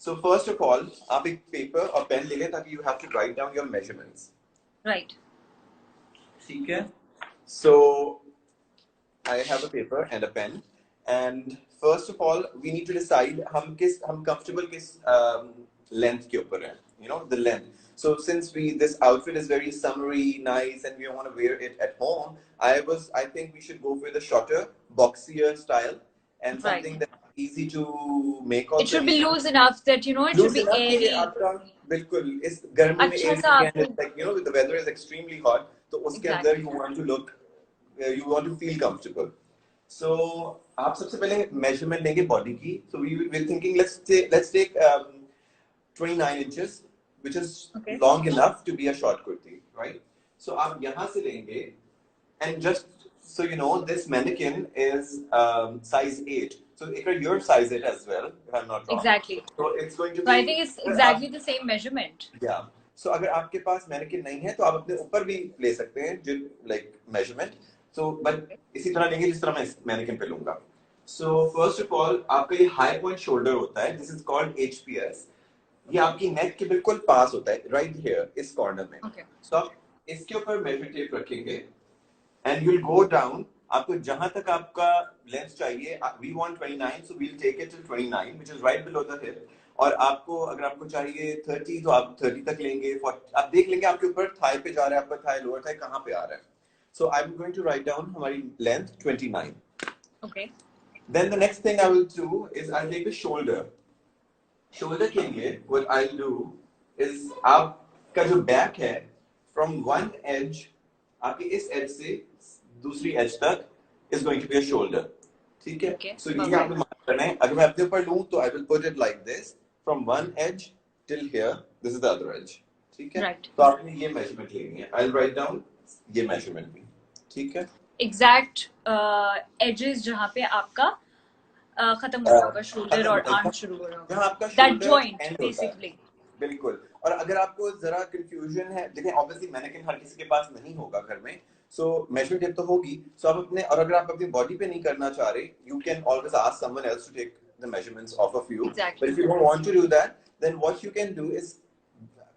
So first of all, आप एक paper और पेन ले लें ताकि you have to write down your measurements. Right. ठीक है? So I have a paper and a pen, and first of all, we need to decide हम comfortable किस length के ऊपर हैं. You know, the length. So since this outfit is very summery, nice, and we want to wear it at home, I think we should go for the shorter, boxier style, and something that's easy to make also. It should be loose enough that, you know, it should be airy. बिल्कुल इस गर्मी में airy, like, you know, the weather is extremely hot, तो उसके अंदर you want to look, you want to feel comfortable. So आप सबसे पहले measurement लेंगे body की. So we're thinking let's take 29 inches, which is long enough to be a short kurti, right? So आप यहाँ से लेंगे, and just so you know, this mannequin is size 8. So you're size 8 as well, if I'm not wrong. Exactly. So it's going to be. So I think it's exactly the same measurement. Yeah. So अगर आपके पास mannequin नहीं है, तो आप अपने ऊपर भी ले सकते हैं, like measurement. So but इसी तरह लेंगे जिस तरह मैं mannequin पे लूँगा. So first of all, आपका ये high point shoulder होता है. This is called HPS. ये आपकी neck के बिल्कुल पास होता है, right here, इस corner में. Okay. So आप इसके ऊपर measure tape रखेंगे, and you'll go down. आपको जहाँ तक आपका length चाहिए, we want 29, so we'll take it till 29, which is right below the hip. और आपको अगर आपको चाहिए 30, तो आप 30 तक लेंगे. आप देख लेंगे आपके ऊपर thigh पे जा रहा है, आपका thigh, lower thigh कहाँ पे आ रहा है. So I'm going to write down हमारी length 29. Okay. Then the next thing I will do is I'll take the shoulder. Shoulder के लिए what I'll do is आपका जो back है, from one edge, आपके इस edge से दूसरी edge तक is going to be a shoulder. ठीक है? Okay. So ये आपको मार्क करना है. अगर मैं अपने ऊपर लूँ तो I will put it like this, from one edge till here. This is the other edge. ठीक है? Right. तो आपने ये measurement लेनी है. I'll write down ये measurement भी. ठीक है? Exact edges जहाँ पे आपका खत्म हो रहा होगा, shoulder और arm शुरू हो रहा होगा. जहाँ आपका that shoulder joint end होता है. basically. बिल्कुल. और अगर आपको जरा confusion है, देखिए obviously mannequin हर किसी के पास नहीं होगा घर में. So measuring tape तो होगी. So आप अपने, और अगर आप अपनी body पे नहीं करना चाह रहे, you can always ask someone else to take the measurements off of you. Exactly. But if you don't want to do that, then what you can do is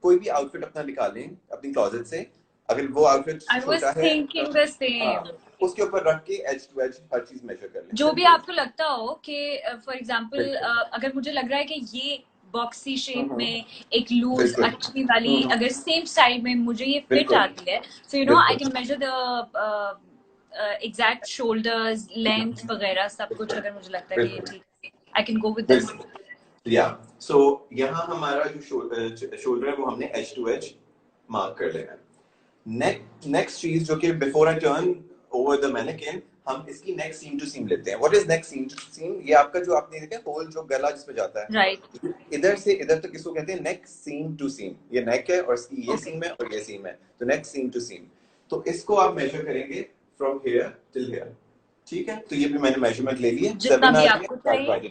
कोई भी outfit अपना निकालें अपनी closet से. अगर वो outfit I was thinking the same. उसके ऊपर रख के edge to edge हर चीज measure कर लें. जो भी आपको लगता हो कि for example अगर मुझे लग रहा है कि ये बॉक्सी शेप में एक लूज अच्छी वाली अगर सेम स्टाइल में मुझे ये फिट आती है, so you know I can measure the exact shoulders, length वगैरह सब कुछ. अगर मुझे लगता है कि ये ठीक, I can go with this. या सो यहाँ हमारा जो शोल्डर है वो हमने एज टू एज मार्क कर लेना है. नेक्स्ट चीज जो कि before I turn over the mannequin, हम इसकी नेक सीम टू सीम लेते हैं. What is neck seam to seam? ये आपका जो आपने देखा होल जो गला जिसमें जाता है, राइट, इधर से इधर तक इसको कहते हैं नेक सीम टू सीम. ये नेक है और इसकी ये सीम है और ये सीम है, तो नेक सीम टू सीम. तो इसको आप मेजर करेंगे फ्रॉम हियर टिल हियर. ठीक है? तो ये भी मैंने मेजरमेंट ले लिए. जितना भी आपको चाहिए.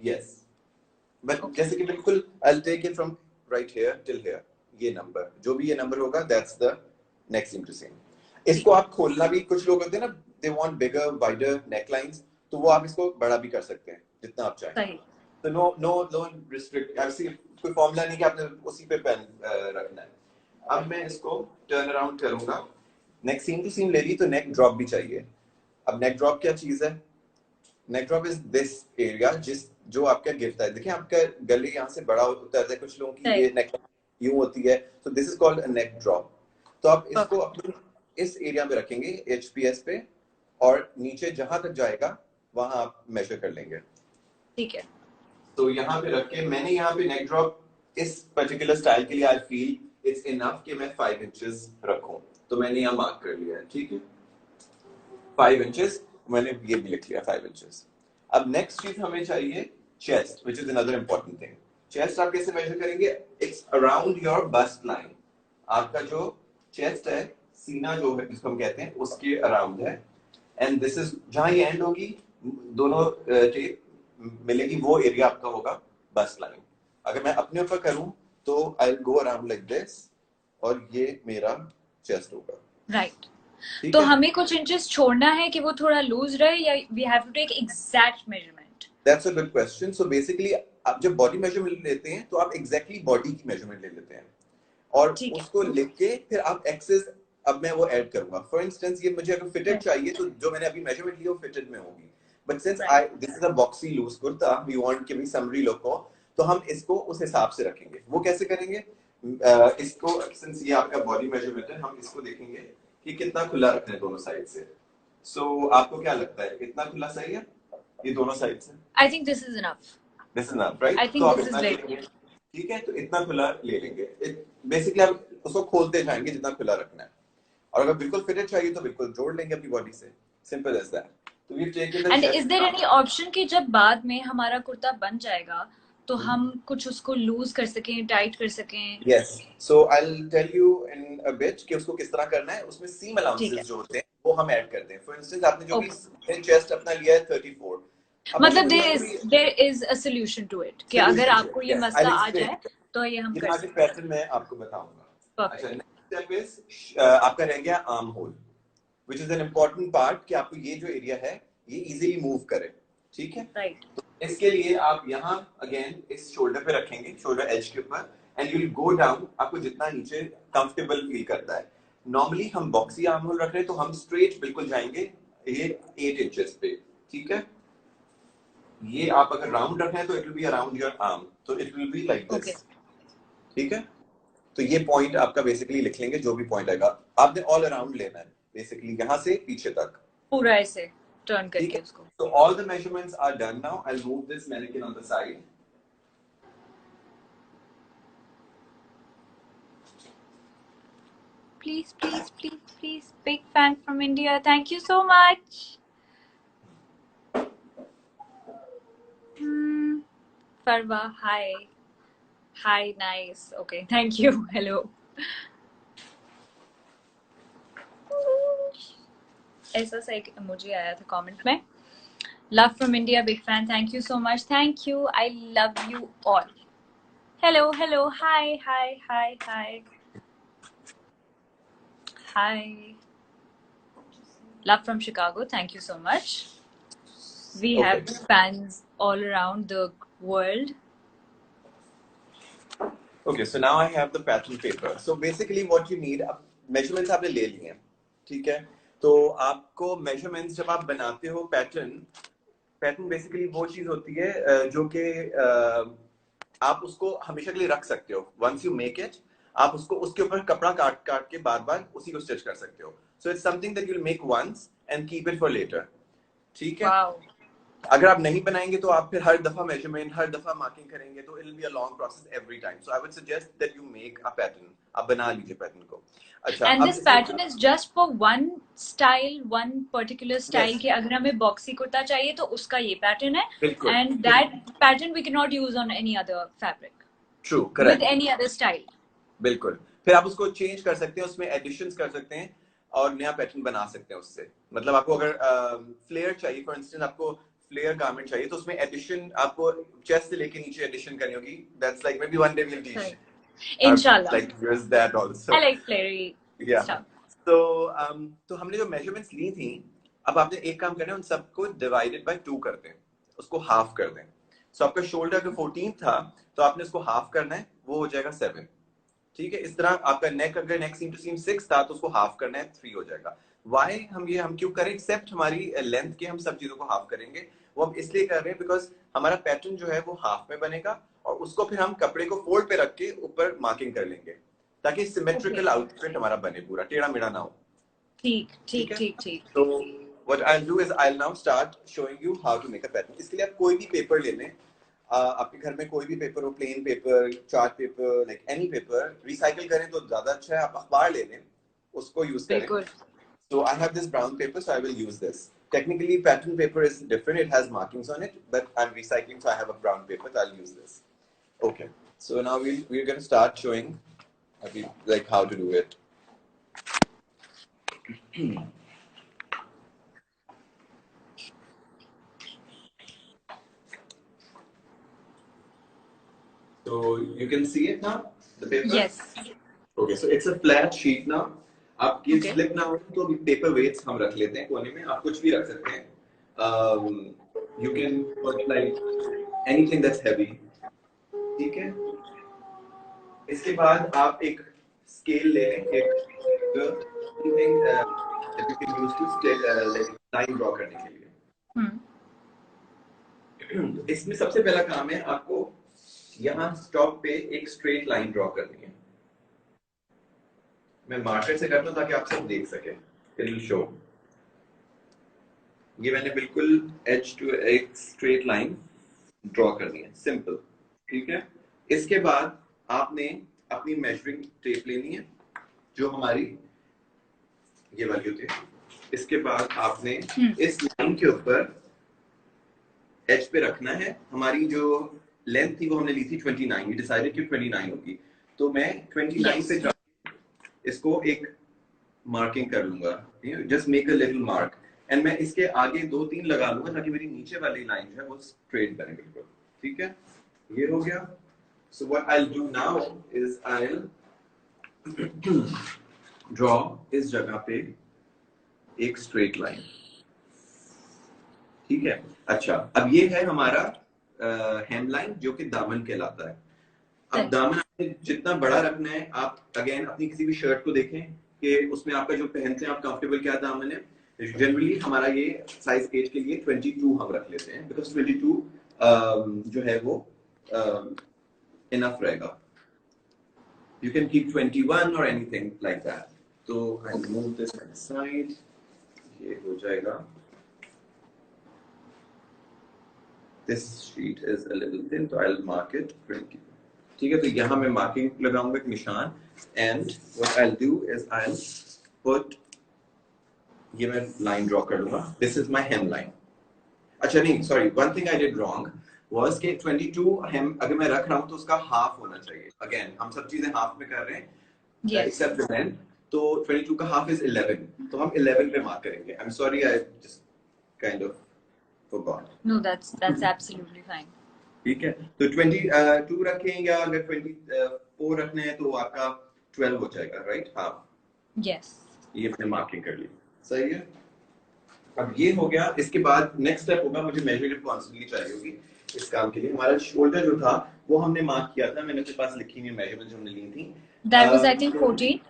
यस, बट जैसे कि बिल्कुल I will take it from right here till here. ये नंबर, जो भी ये नंबर होगा, that's the neck seam to seam. इसको आप खोलना भी, कुछ लोग होते हैं ना, they want bigger wider necklines, तो वो आप इसको बड़ा भी कर सकते हैं जितना आप चाहें. तो no restrict, ऐसे कोई फॉर्मूला नहीं कि आपने उसी पे पेन रखना है. अब मैं इसको टर्न अराउंड करूंगा. नेक सीम टू सीम ले ली, तो नेक ड्रॉप भी चाहिए. अब नेक ड्रॉप क्या चीज है? नेक ड्रॉप इज दिस एरिया जो आपका गिरता है. देखिए आपका गले यहाँ से बड़ा होता है, कुछ लोगों की ये नेक यूं होती है, so this is called a neck drop. तो आप इसको अपने इस एरिया में रखेंगे, HPS पे, और नीचे जहां तक जाएगा वहां आप मेजर कर लेंगे. ठीक है? तो यहाँ पे रख के मैंने यहाँ पे नेक ड्रॉप इस पर्टिकुलर स्टाइल के लिए आई फील इट्स इनफ कि मैं 5 इंचेस रखूं, तो मैंने यहाँ मार्क कर लिया है. ठीक है, 5 इंचेस मैंने ये भी लिख लिया, 5 इंचेस. अब नेक्स्ट चीज हमें चाहिए chest, which is another important thing. Chest आप कैसे मेजर करेंगे? It's around your bust line. आपका जो चेस्ट है, सीना जो है जिसको हम कहते हैं, उसके अराउंड है. एंड दिस इज जहां ये एंड होगी, दोनों टेप मिलेगी, वो एरिया आपका होगा बस्ट लाइन. अगर मैं अपने ऊपर करूं तो I will go around like this, और ये मेरा चेस्ट होगा. राइट. तो हमें कुछ इंचेस छोड़ना है कि वो थोड़ा लूज रहे, या we have to take exact measurement? That's a good question. So basically आप जब बॉडी मेजरमेंट लेते हैं तो आप एग्जैक्टली बॉडी की मेजरमेंट ले लेते हैं और उसको लिख के फिर आप एक्सेस, अब मैं वो ऐड करूंगा। फॉर इंस्टेंस ये मुझे अगर फिटेड चाहिए तो जो मैंने अभी मेजरमेंट ली वो फिटेड में होगी, but since I this is a boxy loose kurta, we want कि भी समरी लुक हो, तो हम इसको उस हिसाब से रखेंगे। वो कैसे करेंगे? इसको सिंस ये आपका बॉडी मेजरमेंट है, हम इसको देखेंगे कि कितना खुला रखना है दोनों साइड से। सो आपको क्या लगता है इतना खुला सही है ये दोनों साइड से? I think this is enough. This is enough, right? I think this is very, ठीक है, तो इतना खुला ले लेंगे। बेसिकली आप उसको खोलते जाएंगे जितना खुला रखना है, और अगर बिल्कुल फिटेड चाहिए तो बिल्कुल जोड़ लेंगे अपनी बॉडी से, सिंपल एज दैट। तो we take it and is there any option कि जब बाद में हमारा कुर्ता बन जाएगा तो हम कुछ उसको लूज कर सकें, टाइट कर सकें? Yes, so I will tell you in a bit कि उसको किस तरह करना है। उसमें सीम अलाउंसेस जो होते हैं वो हम ऐड करते हैं। फॉर इंस्टेंस आपने जो भी चेस्ट अपना लिया है 34, मतलब there is a solution to it कि अगर आपको ये मसला आ जाए तो ये हम कर सकते हैं। पैटर्न मैं आपको बताऊंगा। अच्छा, नेक्स्ट स्टेप इज आपका रह गया arm hole, which is an important part कि आपको ये जो एरिया है ये इजीली मूव करे, ठीक है? राइट। तो इसके लिए आप यहाँ अगेन इस शोल्डर पे रखेंगे, शोल्डर एज के ऊपर, and you will go down, आपको जितना नीचे कंफर्टेबल फील करता है। नॉर्मली हम बॉक्सी आर्म होल रख रहे हैं तो हम स्ट्रेट बिल्कुल जाएंगे ये 8 इंचेस पे, ठीक है? ये आप अगर राउंड रखें तो it will be around your arm, तो it will be like this, ठीक है? तो ये पॉइंट आपका बेसिकली लिख लेंगे, जो भी पॉइंट आएगा आपने ऑल अराउंड लेना है, बेसिकली यहाँ से पीछे तक पूरा ऐसे टर्न करके उसको। So all the measurements are done now. I'll move this mannequin on the side. Please, please, please, please, big fan from India. Thank you so much. Farwa, hi. Hi, nice. Okay, thank you. Hello. ऐसा सा एक emoji आया था comment में। Love from India, big fan. Thank you so much. Thank you. I love you all. Hello, hello. Hi, hi, hi, hi. Hi. Love from Chicago. Thank you so much. We have fans all around the world. Okay, so now I have the pattern paper. So basically what you need, अब measurements आपने ले लिए हैं, ठीक है? तो आपको measurements जब आप बनाते हो पैटर्न बेसिकली वो चीज होती है जो कि आप उसको हमेशा के लिए रख सकते हो। वंस यू मेक इट, आप उसको उसके ऊपर कपड़ा काट काट के बार बार उसी को स्टिच कर सकते हो। So it's something that you will make once and keep it for later, ठीक है? Wow. अगर आप नहीं बनाएंगे तो आप फिर हर दफा मेजरमेंट, हर दफा मार्किंग करेंगे, तो it will be a long process every time. So I would suggest that you make a pattern, आप बना लीजिए पैटर्न को। अच्छा, and this pattern is just for one style, one particular style. Yes. कि अगर हमें बॉक्सी कुर्ता चाहिए तो उसका ये पैटर्न है, बिल्कुल, and that pattern we cannot use on any other fabric. True, correct. With any other style. बिल्कुल, फिर आप उसको चेंज कर सकते हैं, उसमें एडिशंस कर सकते हैं और नया पैटर्न बना सकते हैं उससे। मतलब आपको अगर फ्लेयर चाहिए, फॉर इंस्टेंस आपको फ्लेयर गारमेंट चाहिए, तो उसमें एडिशन आपको चेस्ट से लेके नीचे एडिशन करनी होगी। That's like maybe one day we will teach, इंशाल्लाह, like there's that also. I like flary stuff. तो हमने जो मेजरमेंट्स ली थी, अब आपने एक काम करना है, उन सबको डिवाइडेड बाय 2 कर दें, उसको हाफ कर दें। सो आपका शोल्डर अगर 14 था तो आपने उसको हाफ करना है, वो हो जाएगा 7, ठीक है? इस तरह आपका नेक अगर नेक सीम टू सीम 6 था तो उसको हाफ करना है, 3 हो जाएगा। वाई हम क्यों करें? एक्सेप्ट हमारी लेंथ के हम सब चीजों को हाफ करेंगे। वो हम इसलिए कर रहे हैं बिकॉज हमारा पैटर्न जो है वो हाफ में बनेगा और उसको फिर हम कपड़े को फोल्ड पे रख के ऊपर मार्किंग कर लेंगे, ताकि सिमेट्रिकल आउटफिट हमारा बने, पूरा टेढ़ा मेढ़ा ना हो। ठीक ठीक ठीक ठीक। तो what I'll do is I'll now start showing you how to make a pattern. इसके लिए आप कोई भी पेपर ले लें, आपके घर में कोई भी पेपर हो, plain paper, chart paper, like any paper, recycle करें तो ज्यादा अच्छा है। आप अखबार ले लें, उसको यूज करें। So I have this brown paper, so I will use this. Technically, pattern paper is different; it has markings on it, but I'm recycling, so I have a brown paper, so I'll use this. Okay. So now we're going to start showing, like how to do it. So you can see it now, the paper. Yes. Okay, so it's a flat sheet now. आप ये slip ना हो तो paper weights हम रख लेते हैं कोने में, आप कुछ भी रख सकते हैं। You can put like anything that's heavy. ठीक है। इसके बाद आप एक स्केल ले लें, एक लाइन ड्रॉ करने के लिए। इसमें सबसे पहला काम है आपको यहाँ स्टॉप पे एक स्ट्रेट लाइन ड्रॉ करनी है। मैं मार्कर से करता हूँ ताकि आप सब देख सके। It will show. ये मैंने बिल्कुल एज टू एक स्ट्रेट लाइन ड्रॉ करनी है, सिंपल, ठीक है। इसके बाद आपने अपनी मेजरिंग टेप लेनी है जो हमारी ये वाली होती है। इसके बाद आपने इस लाइन के ऊपर एज पे रखना है। हमारी जो लेंथ थी वो हमने ली थी 29, वी डिसाइडेड कि 29 होगी, तो मैं 29 पे इसको एक मार्किंग कर लूंगा, just make a little mark, and मैं इसके आगे 2-3 लगा लूंगा ताकि मेरी नीचे वाली लाइन जो है वो स्ट्रेट बने बिल्कुल, ठीक है। ये हो गया। So what I will do now is I will draw इस जगह पे एक स्ट्रेट लाइन, ठीक है। अच्छा, अब ये है हमारा हेम लाइन जो कि दामन कहलाता है। अब दामन आपने जितना बड़ा रखना है, आप अगेन अपनी किसी भी शर्ट को देखें कि उसमें आपका जो पहनते हैं आप कंफर्टेबल क्या दामन है। जनरली हमारा ये साइज 8 के लिए 22 हम रख लेते हैं, बिकॉज 22 जो है वो इनफ रहेगा। यू कैन कीप 21 और एनीथिंग लाइक दैट। तो आई मूव दिस साइड, ये हो जाएगा। This sheet is a little thin, so I'll mark it 20. ठीक है, तो यहाँ मैं मार्किंग लगाऊंगा एक निशान, and what I'll do is I'll put, ये मैं लाइन ड्रॉ कर लूंगा। This is my hem line. अच्छा नहीं, sorry, one thing I did wrong was कि 22 hem अगर मैं रख रहा हूँ तो उसका हाफ होना चाहिए। Again, हम सब चीजें हाफ में कर रहे हैं, except the length. तो 22 का हाफ is 11, तो हम 11 पे मार्क करेंगे। I'm sorry, I just kind of forgot. No, that's absolutely fine. ठीक है, तो 22 रखें या अगर 24 रखने हैं तो आपका 12 हो जाएगा, राइट? हाँ, yes. ये मैंने मार्किंग कर ली, सही है। अब ये हो गया। इसके बाद नेक्स्ट स्टेप होगा, मुझे मेजरमेंट कॉन्स्टेंटली चाहिए होगी इस काम के लिए। हमारा शोल्डर जो था वो हमने मार्क किया था, मैंने अपने पास लिखी हुई मेजरमेंट हमने ली थी। That was I think 14.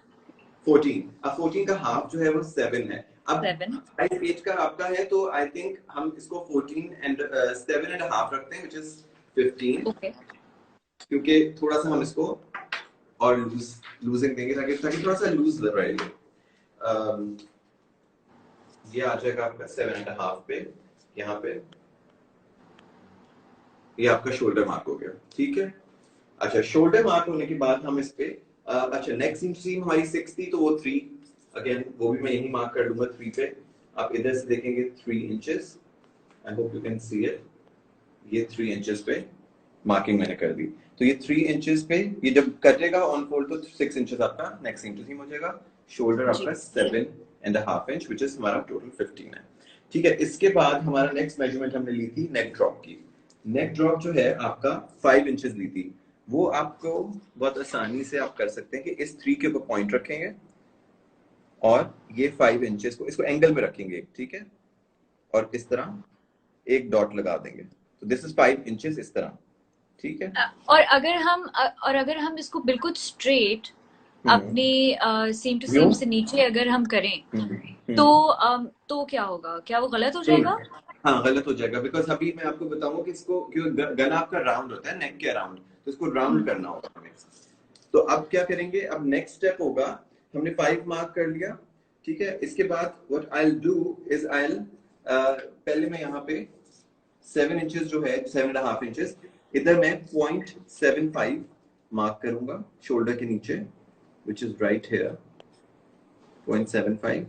14। अब 14 का हाफ जो है वो 7 है। अब 8 का आपका है तो आई थिंक हम इसको 14 and 7.5 रखते हैं, which is 15। Okay. क्योंकि थोड़ा सा हम इसको और लूजिंग देंगे ताकि थोड़ा सा लूज रहे। ये आ जाएगा आपका 7.5 पे, यहाँ पे ये आपका शोल्डर मार्क हो गया, ठीक है। अच्छा, शोल्डर मार्क होने के बाद हम इस पे अच्छा नेक सीम हमारी 6 थी तो वो 3, अगेन वो भी मैं यही मार्क कर दूंगा 3 पे। आप इधर से देखेंगे 3 inches, I hope you can see it. ये 3 इंचेस पे मार्किंग मैंने कर दी, तो ये 3 इंचेस पे ये जब कटेगा ऑन फोल्ड तो 6 इंचेस आपका नेक सीम टू सीम हो जाएगा। शोल्डर आपका 7.5 इंच, विच इज हमारा टोटल 15 है, ठीक है। इसके बाद हमारा नेक्स्ट मेजरमेंट हमने ली थी नेक ड्रॉप की। नेक ड्रॉप जो है आपका 5 इंचेस ली थी, वो आपको बहुत आसानी से आप कर सकते हैं कि इस 3 के ऊपर पॉइंट रखेंगे और ये 5 इंचेस को इसको एंगल में रखेंगे, ठीक है, और इस तरह एक डॉट लगा देंगे, तो दिस इज 5 इंचेस इस तरह, ठीक है। और अगर हम इसको बिल्कुल स्ट्रेट अपने सेम टू सेम से नीचे अगर हम करें तो क्या होगा? क्या वो गलत हो जाएगा? हाँ, गलत हो जाएगा, बिकॉज अभी मैं आपको बताऊंगा कि इसको क्योंकि गला आपका राउंड होता है नेक के अराउंड, तो इसको राउंड करना होगा हमें। तो अब क्या करेंगे, अब नेक्स्ट स्टेप होगा, हमने 5 मार्क कर लिया, ठीक है। इसके बाद what I will do is I will पहले मैं यहाँ पे 7 इंचेस जो है 7.5 इंचेस इधर मैं 0.75 मार्क करूंगा शोल्डर के नीचे, which is right here 0.75,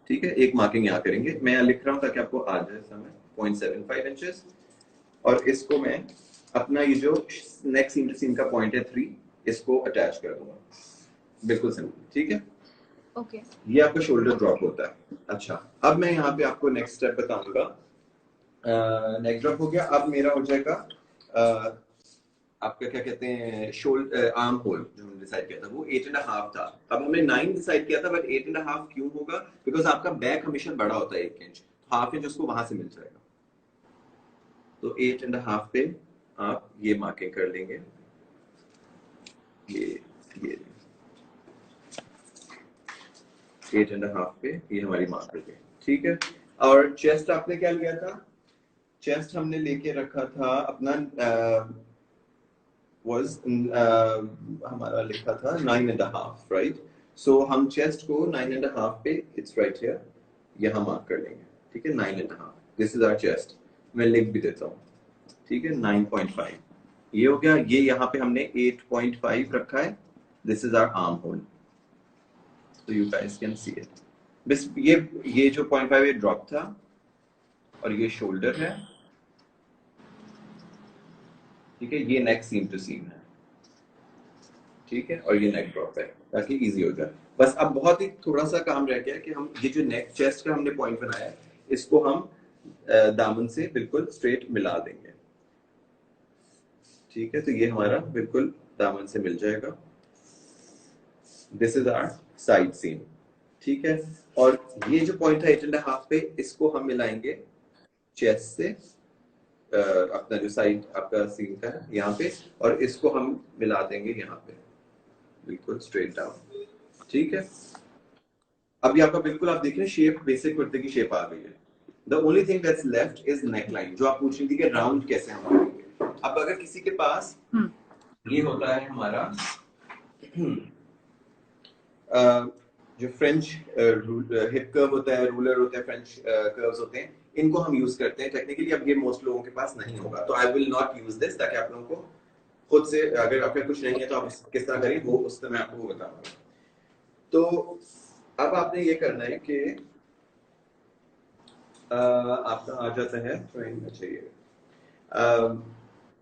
ठीक है। एक मार्किंग यहाँ करेंगे, मैं यहाँ लिख रहा हूँ ताकि आपको आ जाए समझ। 0.75 इंचेस, और इसको मैं अपना ये जो नेक सीम टू सीम का पॉइंट है 3, इसको अटैच कर दूंगा, बिल्कुल सिंपल, ठीक है। ओके, ये आपका शोल्डर ड्रॉप होता है। अच्छा, अब मैं यहाँ पे आपको नेक्स्ट स्टेप बताऊंगा। नेक ड्रॉप हो गया, अब मेरा हो जाएगा आपका क्या कहते हैं शोल्डर आर्म होल जो हमने डिसाइड किया था वो 8.5 था। अब हमने 9 डिसाइड किया था, बट 8.5 क्यों होगा? बिकॉज आपका बैक हमेशा बड़ा होता है 1 इंच, हाफ इंच उसको वहां से मिल जाएगा, तो 8.5 पे आप ये मार्किंग कर लेंगे, ये 8.5 पे ये हमारी मार्कर पे, ठीक है। और चेस्ट आपने क्या लिया था? चेस्ट हमने लेके रखा था अपना हमारा लिखा था 9.5, राइट। सो हम चेस्ट को 9.5 पे, इट्स राइट हियर, यहाँ मार्क कर लेंगे, ठीक है। 9.5, दिस इज आवर चेस्ट। मैं लिख भी देता हूँ, ठीक है। 9.5 ये हो गया। ये यहाँ पे हमने 8.5 रखा है, this is our armhole, so you guys can see it। बस ये जो 0.5 ये ड्रॉप था, और ये शोल्डर है, ठीक है। ये नेक सीम टू सीम है, ठीक है। और ये नेक ड्रॉप है, ताकि इजी हो जाए। बस अब बहुत ही थोड़ा सा काम रह गया कि हम ये जो नेक चेस्ट का हमने पॉइंट बनाया है, इसको हम दामन से बिल्कुल स्ट्रेट मिला देंगे, ठीक है। तो ये हमारा बिल्कुल दामन से मिल जाएगा। This is our side seam, ठीक है। और ये जो पॉइंट है 8.5 पे, इसको हम मिलाएंगे चेस्ट से, अपना जो साइड आपका सीम का है यहाँ पे, और इसको हम मिला देंगे यहाँ पे बिल्कुल स्ट्रेट डाउन, ठीक है। अभी आपका बिल्कुल आप देख रहे हैं शेप, बेसिक कुर्ते की शेप आ गई है। The only thing that's left is neck line, जो आप पूछ रही थी कि राउंड कैसे हम करेंगे। अब अगर किसी के पास ये होता है हमारा जो फ्रेंच हिप कर्व होता है, रूलर होता है, फ्रेंच कर्व्स होते हैं, इनको हम यूज करते हैं टेक्निकली। अब ये मोस्ट लोगों के पास नहीं होगा, तो I will not use this, ताकि आप लोगों को खुद से, अगर आपके कुछ नहीं है तो आप किस तरह करें वो उस तरह मैं आपको बताऊंगा। तो अब आपने ये करना है कि आपका आ जाता है चाहिए,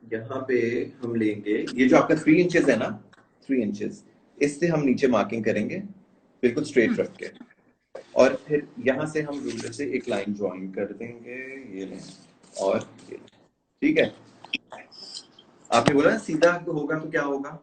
यहाँ पे हम लेंगे ये जो आपका 3 इंचेस है ना, 3 इंचेस, इससे हम नीचे मार्किंग करेंगे बिल्कुल स्ट्रेट रख के, और फिर यहाँ से हम रूलर से एक लाइन ड्राइंग कर देंगे, ये लें और ये, ठीक है। आपने बोला ना सीधा होगा तो क्या होगा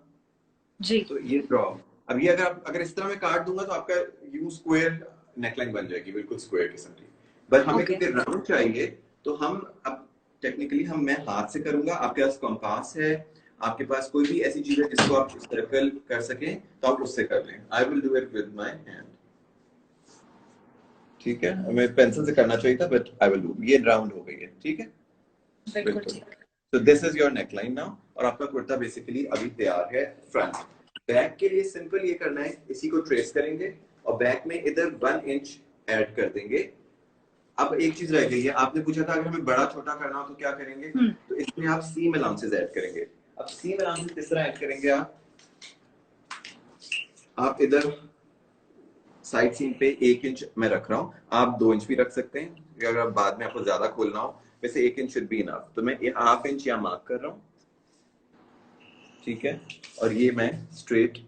जी, तो ये ड्रॉ। अब ये अगर इस तरह मैं काट दूंगा तो आपका यू स्क्वायर नेकलाइन बन जाएगी, बिल्कुल स्क्वायर किस्म की। बट हमें क्योंकि राउंड चाहिए, तो हम अब टेक्निकली मैं हाथ से करूंगा। आपके पास कंपास है, आपके पास कोई भी ऐसी चीज है जिसको आप सर्कल कर सकें, तो आप उससे कर लें। I will do it with my hand, ठीक है। हमें पेंसिल से करना चाहिए था, बट आई विल डू। ये राउंड हो गई है, ठीक है, बिल्कुल। तो this is your neckline now, और आपका कुर्ता बेसिकली अभी तैयार है फ्रंट। बैक के लिए सिंपल ये करना है, इसी को ट्रेस करेंगे और बैक में इधर 1 इंच ऐड कर देंगे। अब एक चीज रह गई है, आपने पूछा था अगर हमें बड़ा छोटा करना हो तो क्या करेंगे, तो इसमें आप सीम अलाउंसेस ऐड करेंगे। अब सीम अलाउंसेस किस तरह ऐड करेंगे आप इधर साइड सीम पे 1 इंच मैं रख रहा हूँ, आप 2 इंच भी रख सकते हैं अगर बाद में आपको ज्यादा खोलना हो। वैसे 1 इंच शुड बी इनफ, तो मैं 1/2 इंच यहाँ मार्क कर रहा हूँ, ठीक है। और ये मैं स्ट्रेट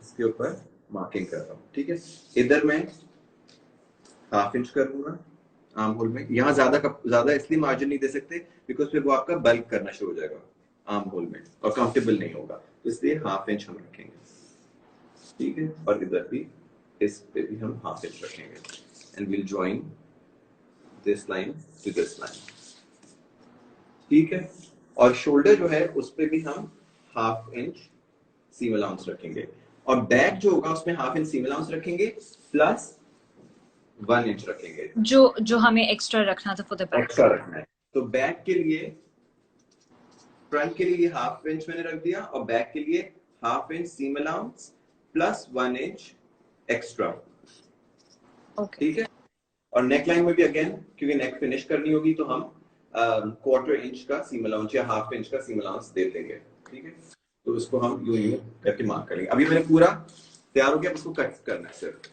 इसके ऊपर मार्किंग कर रहा हूँ, ठीक है। इधर मैं 1/2 इंच करूंगा आर्म होल में। यहाँ ज्यादा इसलिए मार्जिन नहीं दे सकते बिकॉज फिर वो आपका बल्क करना शुरू हो जाएगा आर्म होल में और कंफर्टेबल नहीं होगा, तो इसलिए 1/2 इंच हम रखेंगे, ठीक है। और इधर भी, इस पे भी हम 1/2 इंच रखेंगे, and will join this line to this line, ठीक है। और शोल्डर जो है उस पे भी हम 1/2 इंच सीम अलाउंस रखेंगे, और बैक जो होगा उसमें 1/2 इंच सीम अलाउंस रखेंगे प्लस 1 इंच रखेंगे, जो हमें एक्स्ट्रा रखना था फॉर द बैक, एक्स्ट्रा रखना है। तो बैक के लिए, फ्रंट के लिए 1/2 इंच मैंने रख दिया, और बैक के लिए 1/2 inch seam allowance plus 1 inch extra, ठीक है। और नेक लाइन में भी अगेन, क्योंकि नेक फिनिश करनी होगी, तो हम 1/4 इंच का सीम अलाउंस या 1/2 इंच का सीम अलाउंस दे देंगे, ठीक है। तो उसको हम यूं करके मार्क करेंगे। अभी मैंने पूरा तैयार हो गया, उसको कट करना है सिर्फ।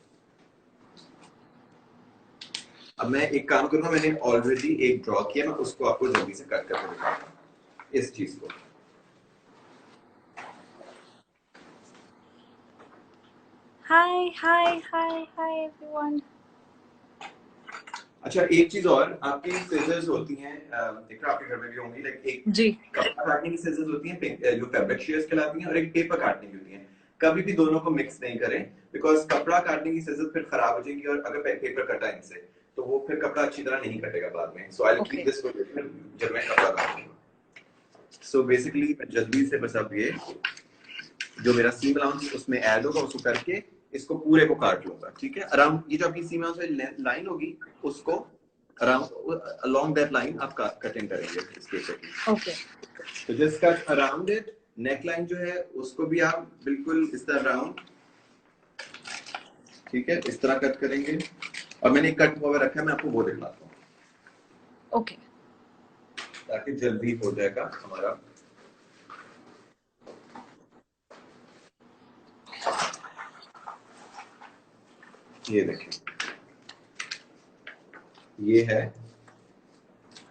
अब मैं एक काम करूंगा, मैंने ऑलरेडी एक ड्रॉ किया, मैं उसको आपको जल्दी से कट करके दिखाता हूँ इस चीज को। Hi everyone. अच्छा, एक चीज और, आपकी सीजर्स होती हैं, देखो आपके घर में भी होंगी, लाइक एक जी, कपड़ा काटने की सीजर्स होती हैं जो फैब्रिक शेयर्स कहलाती हैं, और एक पेपर काटने की होती हैं। कभी भी दोनों को मिक्स नहीं करें, बिकॉज कपड़ा काटने की सीजर फिर खराब हो जाएगी, और अगर पेपर कटा इनसे तो वो फिर कपड़ा अच्छी तरह नहीं कटेगा बाद में। So I will keep this for जब मैं कपड़ा काटूंगा। सो बेसिकली जल्दी से बस अब ये जो मेरा सीम अलाउंस उसमें ऐड होगा उसको करके इसको पूरे को काट लूंगा, ठीक है। अराउंड ये जो आपकी सीम अलाउंस लाइन होगी उसको अराउंड अलोंग दैट लाइन आप कटिंग करेंगे इसके ऊपर। ओके, तो just cut around it. Neck line जो है उसको भी आप बिल्कुल इस तरह राउंड, ठीक है, इस तरह कट करेंगे। और मैंने एक कट हुआ रखा है, मैं आपको वो दिखाता हूँ। ओके, ताकि जल्दी हो जाएगा हमारा। ये देखिए, ये है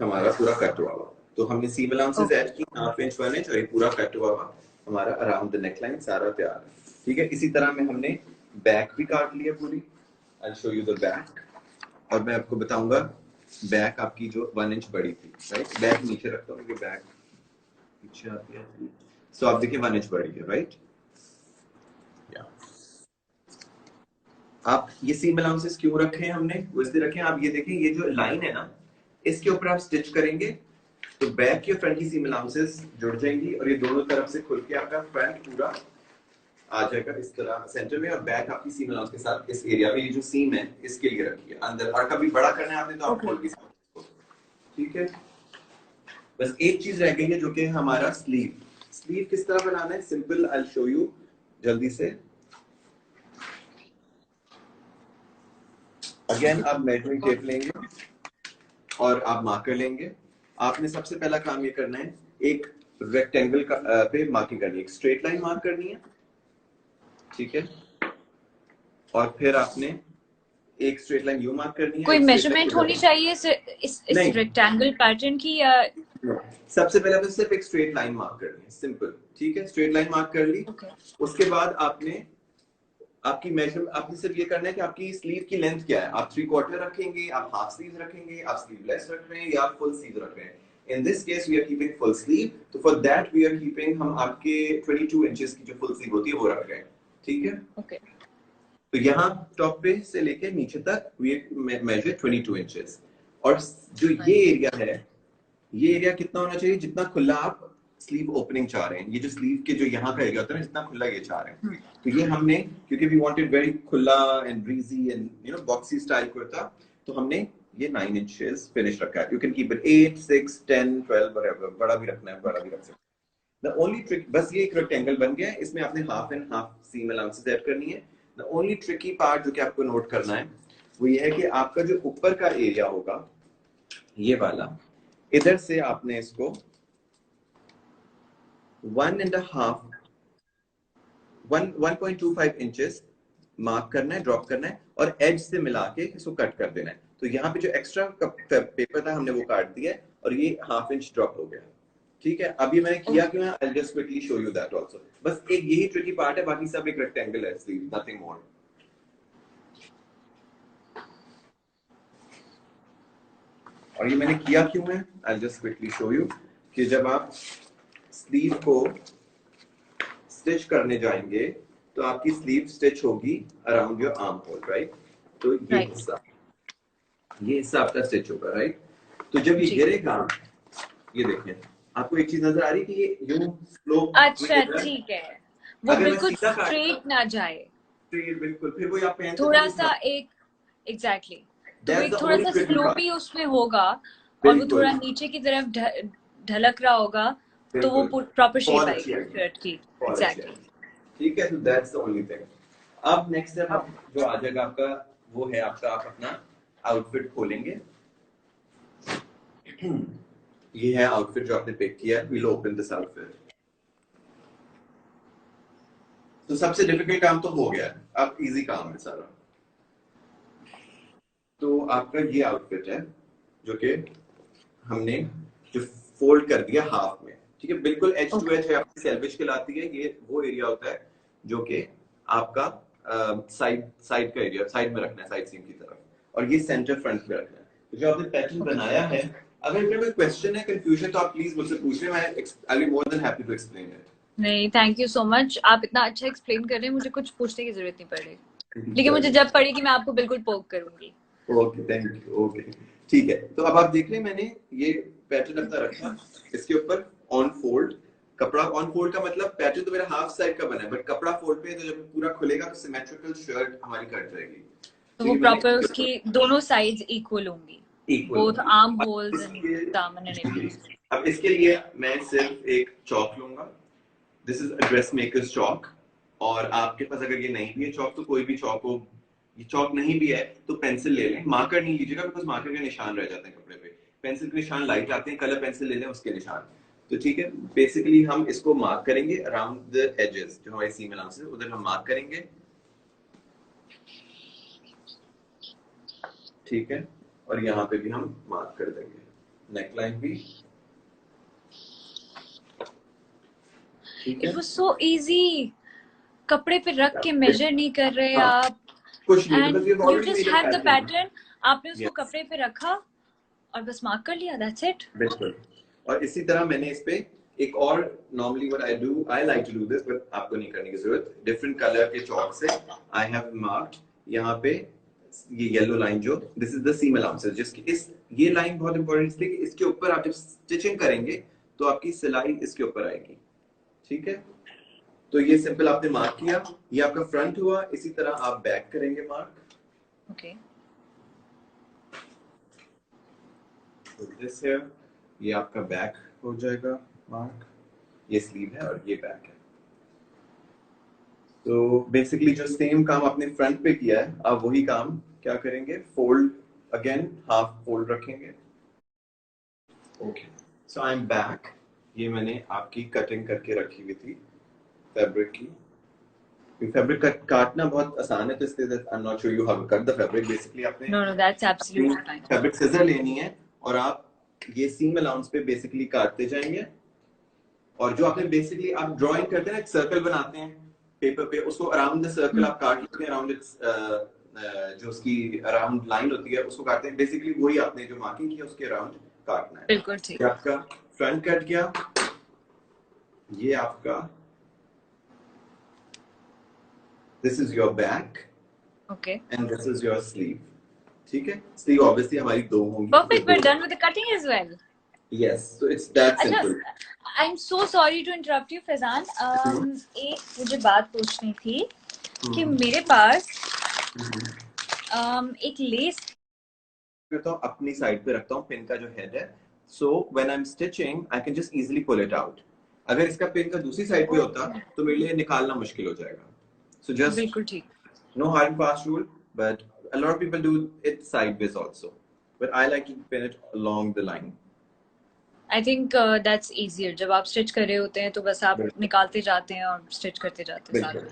हमारा पूरा कट हुआ हुआ। तो हमने सीम अलाउंसेस ऐड की, 1/2 इंच 1 इंच, और ये पूरा कट हुआ हुआ हमारा अराउंड द नेक लाइन सारा तैयार है, ठीक है। इसी तरह में हमने बैक भी काट लिया पूरी। I will show you the back, और मैं आपको बताऊंगा बैक आपकी जो 1 इंच बड़ी थी, राइट। बैक नीचे रखता हूँ, बैक पीछे आती है। सो आप देखिए 1 इंच बड़ी है, राइट। आप ये सीम अलाउंसेस क्यों रखे हैं हमने, वो इसलिए रखे हैं, आप ये देखें, ये जो लाइन है ना, इसके ऊपर आप स्टिच करेंगे तो बैक की और फ्रंट की सीम अलाउंसेस जुड़ जाएंगी, और ये दोनों तरफ से खुल के आपका फ्रंट पूरा आ जाएगा इस तरह सेंटर में। और बैक आपकी सीम अलाउंस के साथ इस एरिया में, ये जो सीम है इसके लिए रखी है अंदर। और कभी बड़ा करना है आपने तो आप खोल भी सकते हो, ठीक है। बस एक चीज रह गई है जो कि हमारा स्लीव। स्लीव किस तरह बनाना है, simple, I will show you जल्दी से। अगेन आप मेजरिंग टेप लेंगे और आप मार्कर लेंगे। आपने सबसे पहला काम ये करना है, एक रेक्टेंगल का पे मार्किंग करनी है, एक स्ट्रेट लाइन मार्क करनी है, ठीक है। और फिर आपने एक स्ट्रेट लाइन यू मार्क करनी है। कोई मेजरमेंट होनी चाहिए इस रेक्टेंगल पैटर्न की, या सबसे पहले आपने सिर्फ एक स्ट्रेट लाइन मार्क करनी है, सिंपल, ठीक है। स्ट्रेट लाइन मार्क कर ली, उसके बाद आपने आपकी मेजर, आपने सिर्फ ये करना है कि आपकी स्लीव की लेंथ क्या है। आप 3/4 रखेंगे, आप हाफ स्लीव रखेंगे, आप स्लीवलेस रख रहे हैं, या आप फुल स्लीव रख रहे हैं। In this case we are keeping full sleeve, तो for that we are keeping, हम आपके 22 इंचेस की जो फुल स्लीव होती है वो रख रहे हैं, ठीक है। ओके, तो यहाँ टॉप पे से लेके नीचे तक वी मेजर 22 इंचेस। और जो ये एरिया है, ये एरिया कितना होना चाहिए, जितना खुला आप स्लीव ओपनिंग चाह रहे हैं। ये जो स्लीव के जो यहाँ का एरिया होता है ना, जितना खुला ये चाह रहे हैं, तो ये हमने, क्योंकि वी वांटेड वेरी खुला and breezy and you know boxy style kurta, तो हमने ये 9 इंचेस फिनिश रखा है। You can keep it 8, 6, 10, 12 whatever, बड़ा भी रखना है बड़ा भी रख सकते हैं। द ओनली ट्रिक, बस ये एक रेक्टेंगल बन गया है, इसमें आपने half and half seam allowances add करनी है। द ओनली ट्रिकी पार्ट जो कि आपको नोट करना है वो ये है कि आपका जो ऊपर का एरिया होगा, ये वाला, इधर से आपने इसको 1.25 इंचेस मार्क करना है, ड्रॉप करना है, और एज से मिला के इसको कट कर देना है। तो यहाँ पे जो एक्स्ट्रा पेपर था हमने वो काट दिया है, और ये 1/2 इंच ड्रॉप हो गया, ठीक है। अभी मैंने किया क्यों है, I'll just quickly show you that also। बस एक यही ट्रिकी पार्ट है, बाकी सब एक रेक्टेंगल है, स्लीव, nothing more। और ये मैंने किया क्यों है, I'll just quickly show you कि जब आप स्लीव को स्टिच करने जाएंगे तो आपकी स्लीव स्टिच होगी around your arm hole, right. तो ये हिस्सा आपका स्टिच होगा, राइट। तो जब ये गिरेगा, ये देखिए, आपको एक चीज नजर आ रही है कि ये यूं स्लोप, अच्छा ठीक है, वो बिल्कुल स्ट्रेट ना जाए, स्ट्रेट बिल्कुल, फिर वो आप पहन थोड़ा सा एक एग्जैक्टली, तो एक थोड़ा सा स्लोपी उसमें होगा, और वो थोड़ा नीचे की तरफ ढलक रहा होगा, तो वो प्रॉपर शेप आएगी शर्ट की, एग्जैक्टली, ठीक है। तो दैट्स द ओनली थिंग। अब नेक्स्ट स्टेप आप जो आ जाएगा आपका, वो है आपका, आप अपना आउटफिट खोलेंगे। ये है आउटफिट जो आपने पिक किया है। We will open this outfit. तो सबसे डिफिकल्ट काम तो हो गया, अब इजी काम है सारा। तो आपका ये आउटफिट है जो कि हमने जो फोल्ड कर दिया हाफ में, ठीक है, बिल्कुल एज टू एज है, आपकी सेल्वेज कहलाती है। ये वो एरिया होता है जो कि आपका साइड का एरिया, साइड में रखना है, साइड सीम की तरफ, और ये सेंटर फ्रंट में रखना है। तो जो आपने पैटर्न बनाया है, अगर कोई क्वेश्चन है, कंफ्यूजन, तो आप प्लीज मुझसे पूछें, मैं I will be more than happy to explain it. नहीं, थैंक यू सो मच, आप इतना अच्छा एक्सप्लेन कर रहे हैं, मुझे कुछ पूछने की जरूरत नहीं पड़ रही, लेकिन मुझे जब पड़ेगी मैं आपको बिल्कुल पोक करूंगी। Okay, thank you. ओके, ठीक है। तो अब आप देख रहे हैं मैंने ये पैटर्न अपना रखा, इसके ऊपर ऑन फोल्ड, कपड़ा ऑन फोल्ड का मतलब पैटर्न तो मेरा हाफ साइड का बना है, बट कपड़ा फोल्ड पे है, तो जब पूरा खुलेगा तो सिमेट्रिकल शर्ट हमारी कट जाएगी। तो वो प्रॉपर उसकी दोनों साइड्स इक्वल होंगी, बोथ आर्म होल्स एंड दामन एंड एवरीथिंग। अब इसके लिए मैं सिर्फ एक चौक लूंगा, दिस इज ड्रेस मेकर्स चौक, और आपके पास अगर ये नहीं भी है चौक तो कोई भी चौक हो, ये चौक नहीं भी है तो पेंसिल ले लें, मार्कर नहीं लीजिएगा बिकॉज मार्कर के निशान रह जाते हैं कपड़े पे, पेंसिल के निशान लाइट आते हैं, कलर पेंसिल ले लें उसके निशान। तो ठीक है, बेसिकली हम इसको मार्क करेंगे अराउंड द एजेस, जो हमारी सीम अलाउंस है उधर हम मार्क करेंगे, ठीक है, और यहाँ पे भी हम मार्क कर देंगे, नेकलाइन भी, ठीक है। इट वाज सो इजी, कपड़े पे रख के मेजर नहीं कर रहे आप, कुछ नहीं, and you just have the pattern, आपने उसको Yes. कपड़े पे रखा और बस मार्क कर लिया, दैट्स इट। बिल्कुल। और इसी तरह मैंने इस पे एक और, normally what I do, I like to do this, but आपको नहीं करने की जरूरत, डिफरेंट कलर के चौक से आई हैव मार्क्ड यहाँ पे ये येलो लाइन, जो this is the seam allowances, जिसकी इस ये लाइन बहुत इंपॉर्टेंट है कि इसके ऊपर आप जब स्टिचिंग करेंगे तो आपकी सिलाई इसके ऊपर आएगी, ठीक है। तो ये सिंपल आपने मार्क किया, ये आपका फ्रंट हुआ, इसी तरह आप बैक करेंगे मार्क, ओके। दिस है, ये आपका बैक हो जाएगा मार्क, ये स्लीव है और ये बैक है। तो बेसिकली जो सेम काम आपने फ्रंट पे किया है, आप वही काम क्या करेंगे, फोल्ड अगेन, हाफ फोल्ड रखेंगे, okay. So I am back, ये मैंने आपकी कटिंग करके रखी हुई थी फैब्रिक की, फैब्रिक काटना बहुत आसान है, तो इसलिए I am not sure you how to cut the fabric. Basically आपने no no that's absolutely fine, fabric scissor लेनी है और आप ये सीम अलाउंस पे बेसिकली काटते जाएंगे, और जो आपने बेसिकली आप ड्राइंग करते हैं ना, एक सर्कल बनाते हैं पेपर पे, उसको अराउंड द सर्कल आप काट लेते हैं, अराउंड इट्स जो उसकी अराउंड लाइन होती है उसको काटते हैं, बेसिकली वही आपने जो मार्किंग किया उसके अराउंड काटना है। बिल्कुल ठीक। आपका फ्रंट कट गया, ये आपका, this is your back, okay, and this is your sleeve, ठीक है। स्लीव ऑब्वियसली हमारी दो होंगी, perfect, we are done with the cutting as well. Yes, so it's that simple. I am so sorry to interrupt you Faizan, एक मुझे बात पूछनी थी कि मेरे पास एक लेस करता हूँ, अपनी साइड पे रखता हूँ पिन का जो हेड है, so when I am stitching I can just easily pull it out. अगर इसका पिन का दूसरी साइड पे होता तो मेरे लिए निकालना मुश्किल हो जाएगा, सो जस्ट बिल्कुल ठीक, no hard and fast rule, but a lot of people do it sideways also, but I like to pin it along the line. I think that's easier, जब आप स्टिच कर रहे होते हैं तो बस आप निकालते जाते हैं और स्टिच करते जाते हैं साथ में,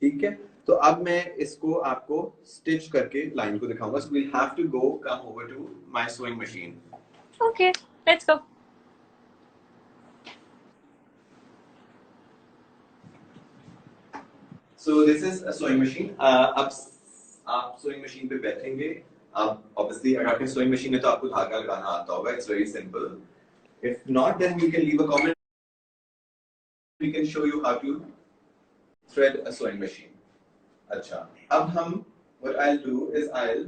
ठीक है। तो अब मैं इसको आपको स्टिच करके लाइन को दिखाऊंगा, so we'll have to go come over to my sewing machine. Okay let's go. So this is a sewing machine. अब आप sewing machine पे बैठेंगे, अब obviously अगर आपके sewing machine है तो आपको धागा लगाना आता होगा, it's very simple. If not, then you can leave a comment. We can show you how to thread a sewing machine. अच्छा, अब हम what I'll do is I'll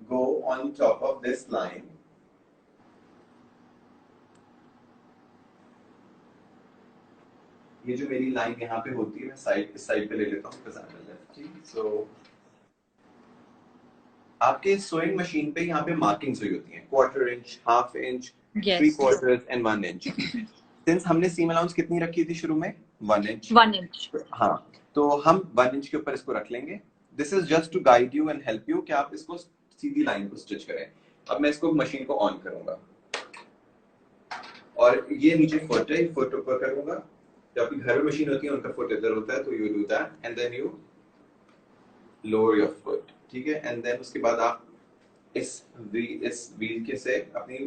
go on top of this line. ये जो मेरी line यहाँ पे होती है, मैं साइड इस साइड पे ले लेता हूँ, so आपके सोइंग मशीन पे यहाँ पे मार्किंग्स हुई होती हैं, 1/4 inch, 1/2 inch, 3/4 and 1 inch. Since हमने सीम अलाउंस कितनी रखी थी शुरू में, 1 इंच, 1 इंच, हाँ, तो हम 1 इंच के ऊपर इसको रख लेंगे। This is just to guide you and help you कि आप इसको सीधी लाइन को स्टिच करें। अब मैं इसको मशीन को ऑन करूंगा और ये नीचे फुट है, फुट ऊपर करूंगा। जब आपकी घर में मशीन होती है उनका फुट इधर होता है, तो you do that and then you lower your foot, ठीक है। एंड देन उसके बाद आप इस व्हील के से अपनी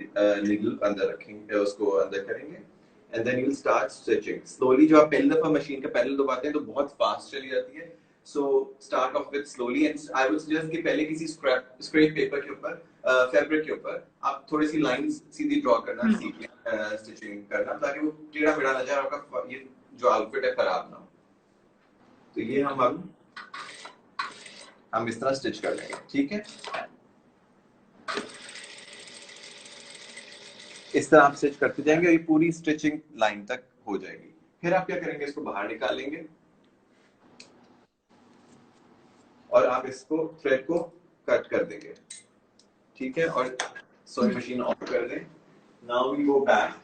नीडल अंदर रखेंगे, उसको अंदर करेंगे and then you will start stitching slowly. जो आप पहली दफा मशीन का पैडल दबाते हैं तो बहुत फास्ट चली जाती है, so start of with slowly and I would suggest कि पहले किसी स्क्रेप पेपर के ऊपर, फैब्रिक के ऊपर आप थोड़ी सी लाइंस सीधी ड्रॉ करना सीख लें, स्टिचिंग करना, ताकि वो टेढ़ा मेढ़ा ना जाए, आपका ये जो आउटफिट है खराब ना हो। तो ये हम इस तरह स्टिच कर लेंगे, ठीक है। इस तरह आप स्टिच करते जाएंगे और ये पूरी स्टिचिंग लाइन तक हो जाएगी। फिर आप क्या करेंगे, इसको बाहर निकालेंगे और आप इसको थ्रेड को कट कर देंगे, ठीक है, और सोइंग मशीन ऑफ कर दें। Now we go back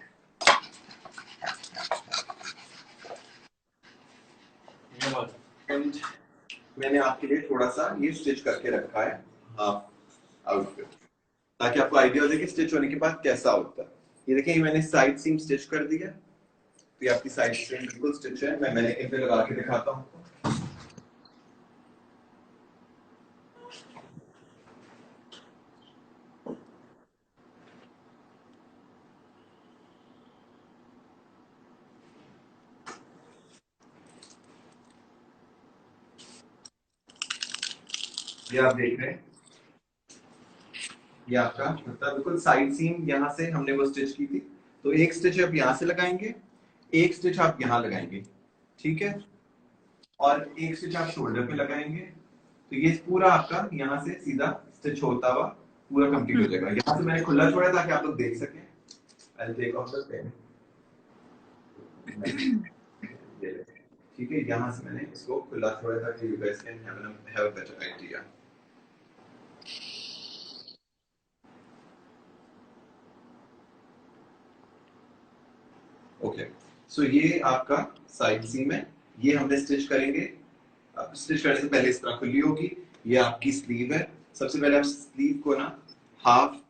and मैंने आपके लिए थोड़ा सा ये स्टिच करके रखा है हाफ आउटफिट, ताकि आपको आइडिया हो जाए कि स्टिच होने के बाद कैसा होता है। ये देखिए, ये मैंने साइड सीम स्टिच कर दिया, तो ये आपकी साइड सीम बिल्कुल स्टिच है। मैंने इन पे लगा के दिखाता हूँ। ये आप देख रहे हैं, ये आपका मतलब बिल्कुल साइड सीम यहाँ से हमने वो स्टिच की थी, तो एक स्टिच आप यहाँ से लगाएंगे, एक स्टिच आप यहाँ लगाएंगे, ठीक है, और एक स्टिच आप शोल्डर पे लगाएंगे, तो ये पूरा आपका यहाँ से सीधा स्टिच होता हुआ पूरा कंप्लीट हो जाएगा। यहाँ से मैंने खुला छोड़ा ताकि आप लोग देख सकें। I'll take off the pen. ठीक है, यहाँ से मैंने इसको खुला छोड़ा ताकि you guys can have a better idea. Okay, so ये आपका साइड सीम है, ये हमने स्टिच करेंगे। अब स्टिच करने से पहले इस तरह खुली होगी। ये आपकी स्लीव है। सबसे पहले आप स्लीव को ना हाफ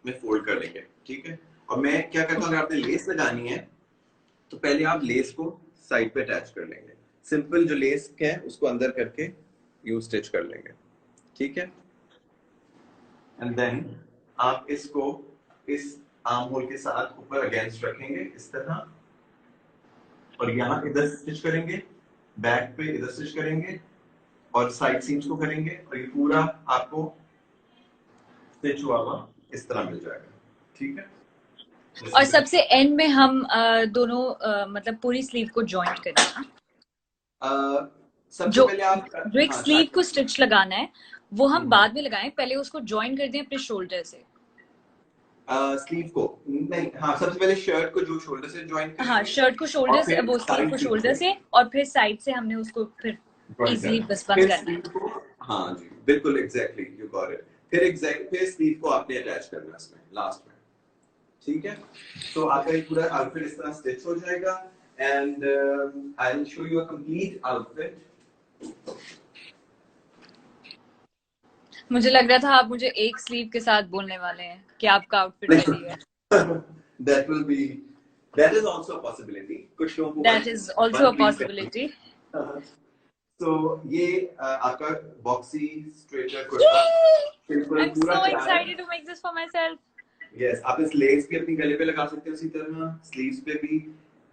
में फोल्ड कर लेंगे, ठीक है। और मैं क्या करता हूँ, अगर आपने लेस लगानी है तो पहले आप लेस को साइड पे अटैच कर लेंगे। सिंपल जो लेस है उसको अंदर करके यूं स्टिच कर लेंगे, ठीक है। एंड देन आप इसको इस आर्म होल के साथ ऊपर अगेंस्ट रखेंगे इस तरह, और यहाँ इधर स्टिच करेंगे, बैक पे इधर स्टिच करेंगे और साइड सीम्स को करेंगे, और ये पूरा आपको स्टिच हुआ हुआ इस तरह मिल जाएगा, ठीक है। और सबसे एंड में हम दोनों मतलब पूरी स्लीव को जॉइंट करेंगे। सबसे पहले आप जो एक स्लीव को स्टिच लगाना है वो हम बाद में लगाएं, पहले उसको जॉइन कर दें अपने शोल्डर से। स्लीव को नहीं, हाँ, सबसे पहले शर्ट को जो शोल्डर से जॉइन करेंगे, हाँ, शर्ट को शोल्डर से, वो स्लीव को शोल्डर से, और फिर साइड से हमने उसको फिर इजीली बस बंद करना है। हाँ जी, बिल्कुल, एग्जैक्टली, यू गॉट इट। फिर स्लीव को आपने अटैच करना है इसमें लास्ट में, ठीक है। तो आपका ये पूरा आउटफिट इस तरह स्टिच हो जाएगा and I will show you a complete outfit. मुझे लग रहा था आप मुझे एक स्लीव के साथ बोलने वाले हैं कि आपका आउटफिट रेडी है। That is also a possibility. कुछ लोगों को That is also a possibility. तो ये आपका boxy straighter kurta, I'm so excited to make this for myself. Yes, आप इस लेस भी अपनी गले पे लगा सकते हो, उसी तरह स्लीव्स पे भी,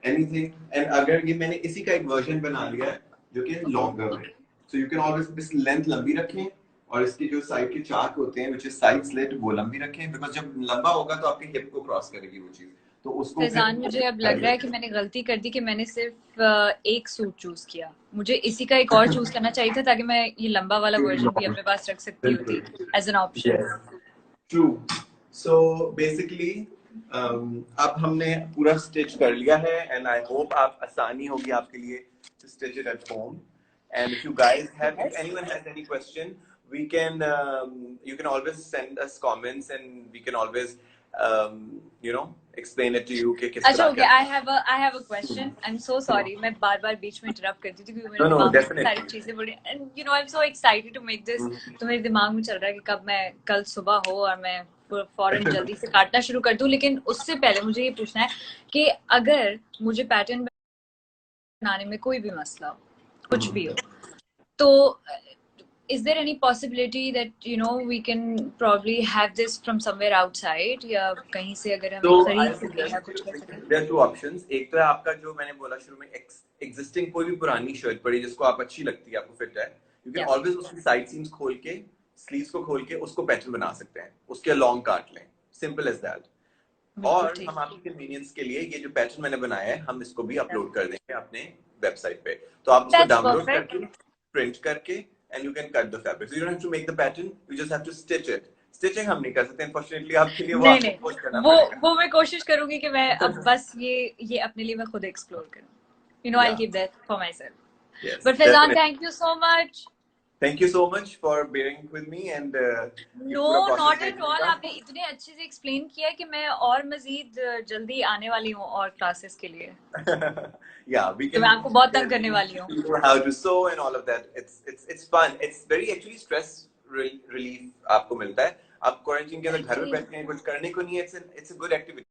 एनीथिंग। एंड अगर ये मैंने इसी का एक वर्जन बना लिया है जो कि लॉन्गर है, सो यू कैन ऑलवेज इस लेंथ लंबी रखें और इसकी जो साइड के चाक होते हैं व्हिच इज साइड स्लिट वो लंबी रखें, बिकॉज़ जब लंबा होगा तो आपकी हिप को क्रॉस करेगी वो चीज, तो उसको फैजान मुझे अब लग रहा है कि मैंने गलती कर दी कि मैंने सिर्फ एक सूट चूज किया। मुझे इसी का एक और चूज करना चाहिए था ताकि मैं ये लंबा वाला वर्जन भी अपने पास रख सकती होती as an option. True. So basically अब हमने पूरा स्टिच कर लिया है एंड आई होप आप आसानी होगी आपके लिए to stitch it at home. And if you guys have, if anyone has any question, we can you can always send us comments and we can always you know explain it to you कि किस तरह। अच्छा, okay, I have a question. I'm so sorry, मैं बार-बार बीच में interrupt करती थी क्योंकि मेरे दिमाग में सारी चीजें बड़ी, and you know I'm so excited to make this। तो मेरे दिमाग में चल रहा है कि कब मैं कल सुबह हो और मैं फौरन जल्दी से काटना शुरू कर दूं। लेकिन उससे पहले मुझे ये पूछना है कि अगर मुझे पैटर्न बनाने में कोई भी मसला हो, कुछ भी हो, तो is there any possibility that you know we can probably have this from somewhere outside, या कहीं से अगर हम खरीद सके या कुछ कर सके? There are two options. एक तो है आपका जो मैंने बोला शुरू में, existing कोई भी पुरानी शर्ट पड़ी जिसको आप अच्छी लगती है, आपको फिट है, you can always उसकी साइड सीम्स खोल के, स्लीव्स को खोल के उसको पैटर्न बना सकते हैं, उसके लॉन्ग काट लें, सिंपल एज दैट। और हम आपकी कन्वीनियंस के लिए ये जो पैटर्न मैंने बनाया है हम इसको भी अपलोड कर देंगे अपने वेबसाइट पे, तो आप उसको डाउनलोड करके प्रिंट करके and you can cut the fabric. So you don't have to make the pattern, you just have to stitch it. Stitching हम नहीं कर सकते अनफॉर्चुनेटली, आपके लिए वो नहीं आपको नहीं, पोस्ट करना पड़ेगा। वो मैं कोशिश करूंगी कि मैं अब बस ये अपने लिए मैं खुद एक्सप्लोर करूं, you know, I keep that for my self. Yes, but Faizan, definitely. Thank you so much. Thank you so much for bearing with me and ये नो, पूरा process नॉट एट देखने ऑल, का। आपने इतने अच्छे से एक्सप्लेन किया कि मैं और मजीद जल्दी आने वाली हूँ और क्लासेस के लिए। Yeah, we तो can मैं आपको बहुत तंग करने वाली हूँ। teach you how to sew and all of that. It's fun. It's very actually stress relief आपको मिलता है। आप क्वारंटाइन के अंदर घर में बैठे हैं, कुछ करने को नहीं है, it's a good activity.